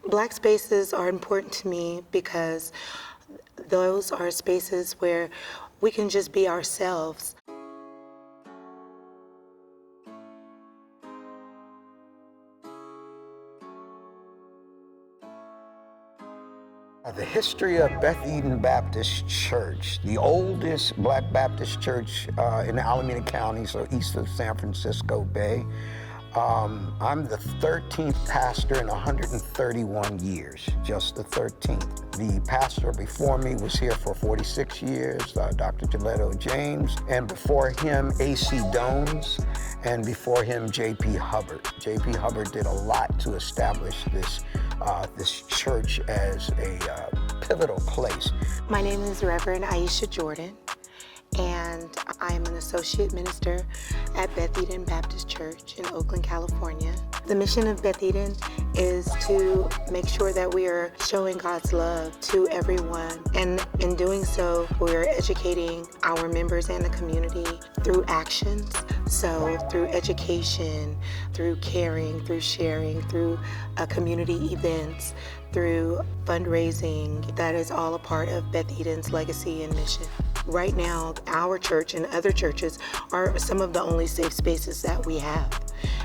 Black spaces are important to me because those are spaces where we can just be ourselves. The history of Beth Eden Baptist Church, the oldest Black Baptist church in Alameda County, so east of San Francisco Bay. I'm the 13th pastor in 131 years, just the 13th. The pastor before me was here for 46 years, Dr. Gilletto James, and before him, A.C. Dones, and before him, J.P. Hubbard. J.P. Hubbard did a lot to establish this church as a pivotal place. My name is Reverend Aisha Jordan, and I'm an associate minister at Beth Eden Baptist Church in Oakland, California. The mission of Beth Eden is to make sure that we are showing God's love to everyone, and in doing so, we're educating our members and the community through actions. So through education, through caring, through sharing, through community events, through fundraising. That is all a part of Beth Eden's legacy and mission. Right now, our church and other churches are some of the only safe spaces that we have.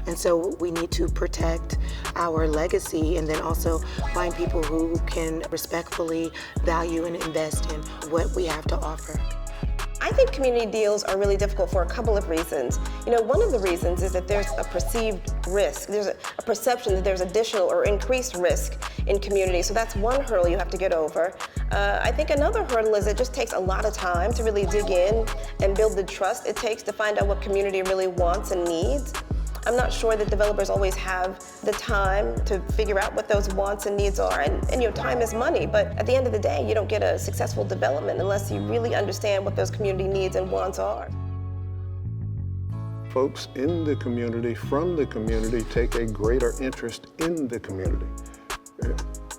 And so we need to protect our legacy and then also find people who can respectfully value and invest in what we have to offer. I think community deals are really difficult for a couple of reasons. One of the reasons is that there's a perceived risk. There's a perception that there's additional or increased risk in community. So that's one hurdle you have to get over. I think another hurdle is it just takes a lot of time to really dig in and build the trust it takes to find out what community really wants and needs. I'm not sure that developers always have the time to figure out what those wants and needs are. And your time is money, but at the end of the day, you don't get a successful development unless you really understand what those community needs and wants are. Folks in the community, from the community, take a greater interest in the community.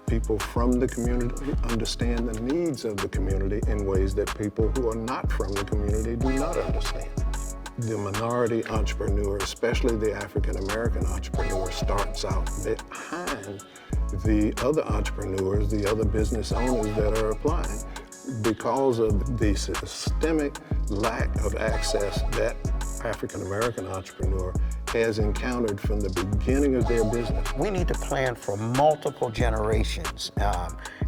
People from the community understand the needs of the community in ways that people who are not from the community do not understand. The minority entrepreneur, especially the African-American entrepreneur, starts out behind the other entrepreneurs, the other business owners that are applying, because of the systemic lack of access that African-American entrepreneur has encountered from the beginning of their business. We need to plan for multiple generations,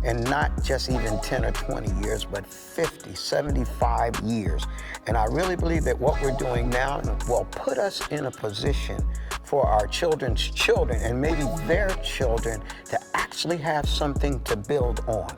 and not just even 10 or 20 years, but 50, 75 years. And I really believe that what we're doing now will put us in a position for our children's children and maybe their children to actually have something to build on.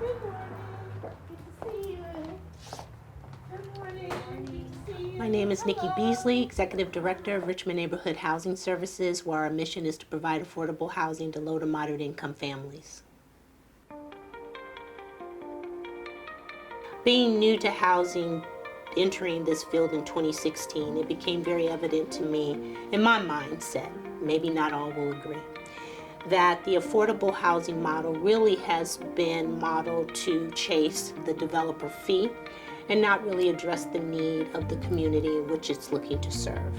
Good morning. Good to see you. Good morning. Good to see you. My name is Nikki Beasley, Executive Director of Richmond Neighborhood Housing Services, where our mission is to provide affordable housing to low to moderate income families. Being new to housing, entering this field in 2016, it became very evident to me, in my mindset, maybe not all will agree, that the affordable housing model really has been modeled to chase the developer fee and not really address the need of the community which it's looking to serve.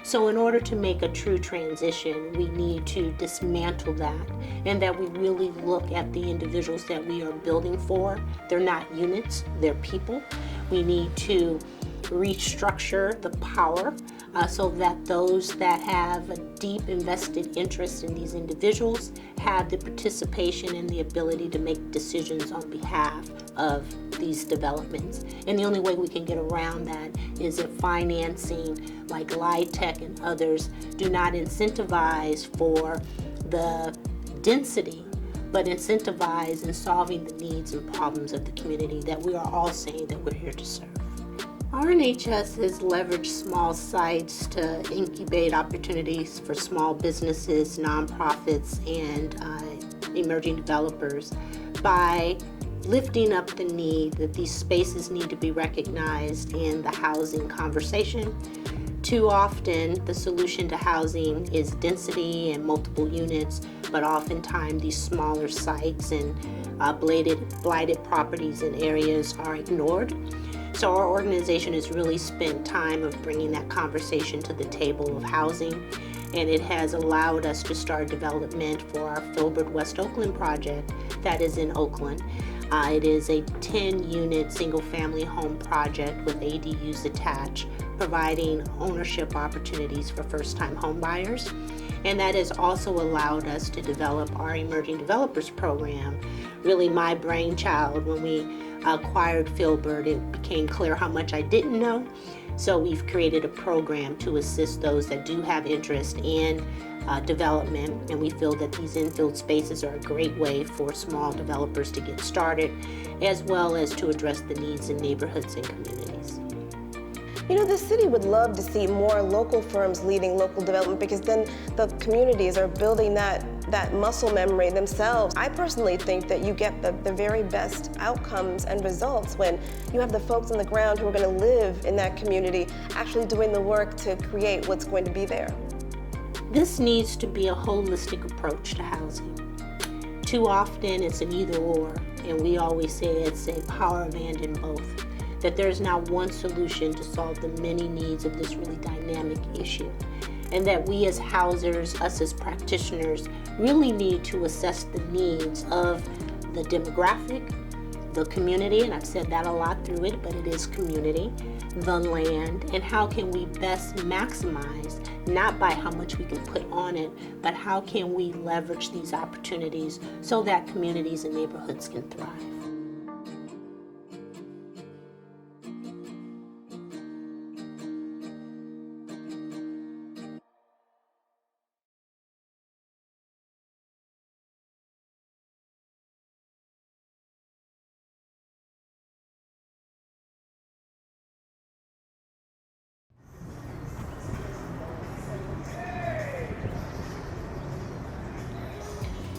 So in order to make a true transition, we need to dismantle that, and that we really look at the individuals that we are building for. They're not units, they're people. We need to restructure the power so that those that have a deep invested interest in these individuals have the participation and the ability to make decisions on behalf of these developments. And the only way we can get around that is if financing like LIHTC and others do not incentivize for the density, but incentivize in solving the needs and problems of the community that we are all saying that we're here to serve. RNHS has leveraged small sites to incubate opportunities for small businesses, nonprofits, and emerging developers by lifting up the need that these spaces need to be recognized in the housing conversation. Too often, the solution to housing is density and multiple units, but oftentimes these smaller sites and blighted properties in areas are ignored. So our organization has really spent time of bringing that conversation to the table of housing, and it has allowed us to start development for our Filbert West Oakland project that is in Oakland. It is a 10-unit single-family home project with ADUs attached, providing ownership opportunities for first-time home buyers. And that has also allowed us to develop our Emerging Developers Program, really my brainchild. When we acquired Filbert, it became clear how much I didn't know. So we've created a program to assist those that do have interest in development, and we feel that these infill spaces are a great way for small developers to get started, as well as to address the needs in neighborhoods and communities. You know, the city would love to see more local firms leading local development, because then the communities are building that muscle memory themselves. I personally think that you get the very best outcomes and results when you have the folks on the ground who are going to live in that community actually doing the work to create what's going to be there. This needs to be a holistic approach to housing. Too often it's an either or, and we always say it's a power of and in both. That there's not one solution to solve the many needs of this really dynamic issue. And that we as housers, us as practitioners, really need to assess the needs of the demographic, the community, and I've said that a lot through it, but it is community, the land, and how can we best maximize, not by how much we can put on it, but how can we leverage these opportunities so that communities and neighborhoods can thrive.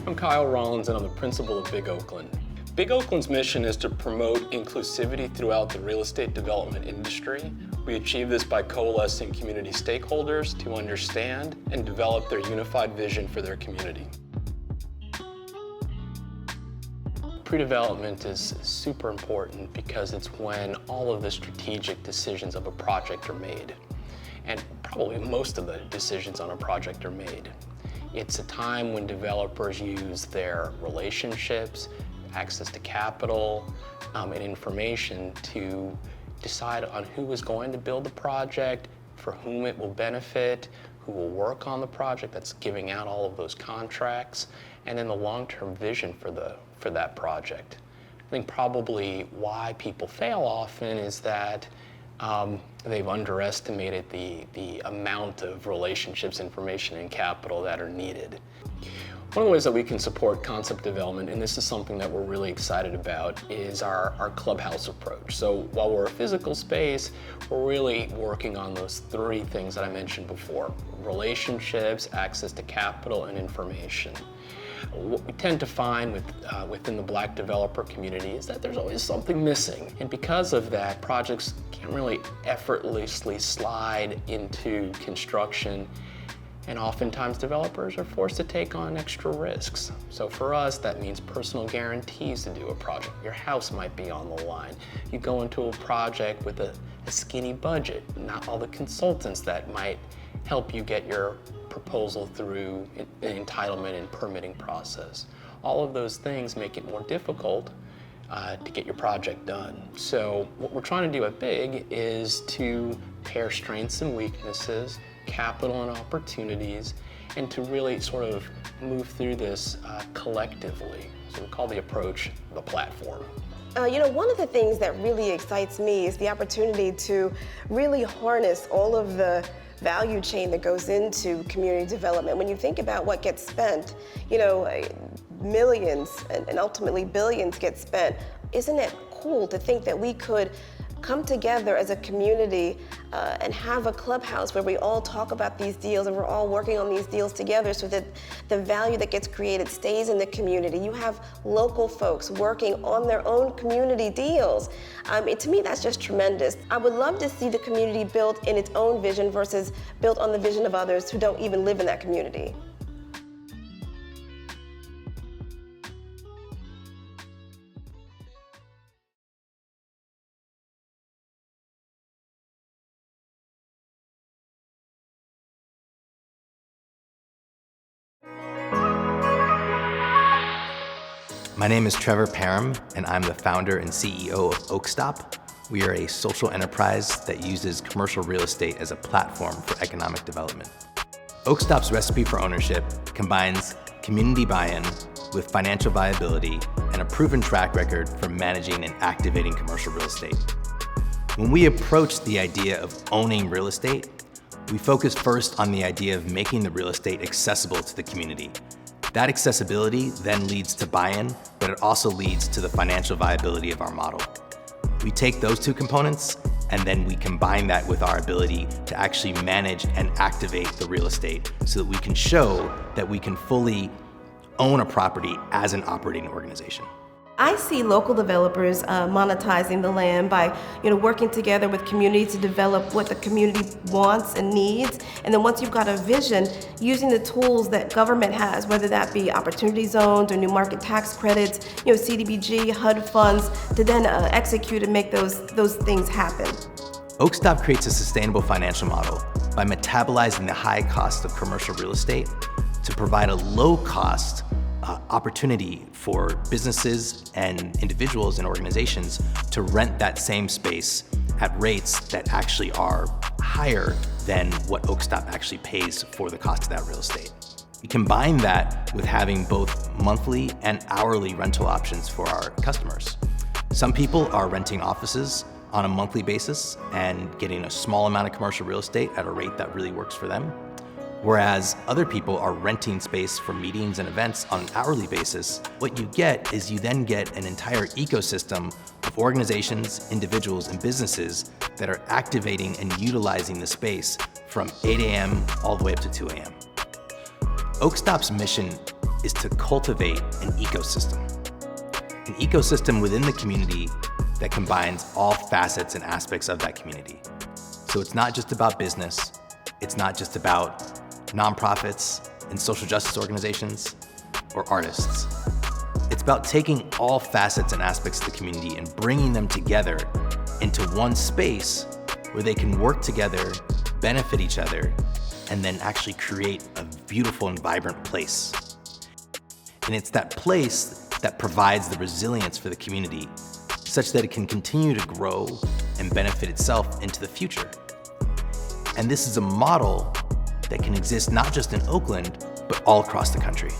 I'm Kyle Rollins, and I'm the principal of Big Oakland. Big Oakland's mission is to promote inclusivity throughout the real estate development industry. We achieve this by coalescing community stakeholders to understand and develop their unified vision for their community. Pre-development is super important because it's when all of the strategic decisions of a project are made, and probably most of the decisions on a project are made. It's a time when developers use their relationships, access to capital, and information to decide on who is going to build the project, for whom it will benefit, who will work on the project, that's giving out all of those contracts, and then the long-term vision for that project. I think probably why people fail often is that they've underestimated the amount of relationships, information, and capital that are needed. One of the ways that we can support concept development, and this is something that we're really excited about, is our clubhouse approach. So while we're a physical space, we're really working on those three things that I mentioned before: relationships, access to capital, and information. What we tend to find within the Black developer community is that there's always something missing. And because of that, projects can't really effortlessly slide into construction, and oftentimes developers are forced to take on extra risks. So for us, that means personal guarantees to do a project. Your house might be on the line. You go into a project with a skinny budget, not all the consultants that might help you get your proposal through the entitlement and permitting process. All of those things make it more difficult to get your project done. So what we're trying to do at Big is to pair strengths and weaknesses, capital and opportunities, and to really sort of move through this collectively. So we call the approach the platform. One of the things that really excites me is the opportunity to really harness all of the value chain that goes into community development. When you think about what gets spent, millions and ultimately billions get spent. Isn't it cool to think that we could come together as a community and have a clubhouse where we all talk about these deals and we're all working on these deals together so that the value that gets created stays in the community. You have local folks working on their own community deals. To me, that's just tremendous. I would love to see the community built in its own vision versus built on the vision of others who don't even live in that community. My name is Trevor Parham, and I'm the founder and CEO of Oakstop. We are a social enterprise that uses commercial real estate as a platform for economic development. Oakstop's recipe for ownership combines community buy-in with financial viability and a proven track record for managing and activating commercial real estate. When we approach the idea of owning real estate, we focus first on the idea of making the real estate accessible to the community. That accessibility then leads to buy-in, but it also leads to the financial viability of our model. We take those two components and then we combine that with our ability to actually manage and activate the real estate so that we can show that we can fully own a property as an operating organization. I see local developers monetizing the land by, working together with community to develop what the community wants and needs. And then once you've got a vision, using the tools that government has, whether that be opportunity zones or new market tax credits, CDBG, HUD funds, to then execute and make those things happen. Oakstop creates a sustainable financial model by metabolizing the high cost of commercial real estate to provide a low cost opportunity for businesses and individuals and organizations to rent that same space at rates that actually are higher than what Oakstop actually pays for the cost of that real estate. We combine that with having both monthly and hourly rental options for our customers. Some people are renting offices on a monthly basis and getting a small amount of commercial real estate at a rate that really works for them. Whereas other people are renting space for meetings and events on an hourly basis. What you get is you then get an entire ecosystem of organizations, individuals, and businesses that are activating and utilizing the space from 8 a.m. all the way up to 2 a.m. Oakstop's mission is to cultivate an ecosystem within the community that combines all facets and aspects of that community. So it's not just about business, it's not just about nonprofits and social justice organizations or artists. It's about taking all facets and aspects of the community and bringing them together into one space where they can work together, benefit each other, and then actually create a beautiful and vibrant place. And it's that place that provides the resilience for the community such that it can continue to grow and benefit itself into the future. And this is a model that can exist not just in Oakland, but all across the country.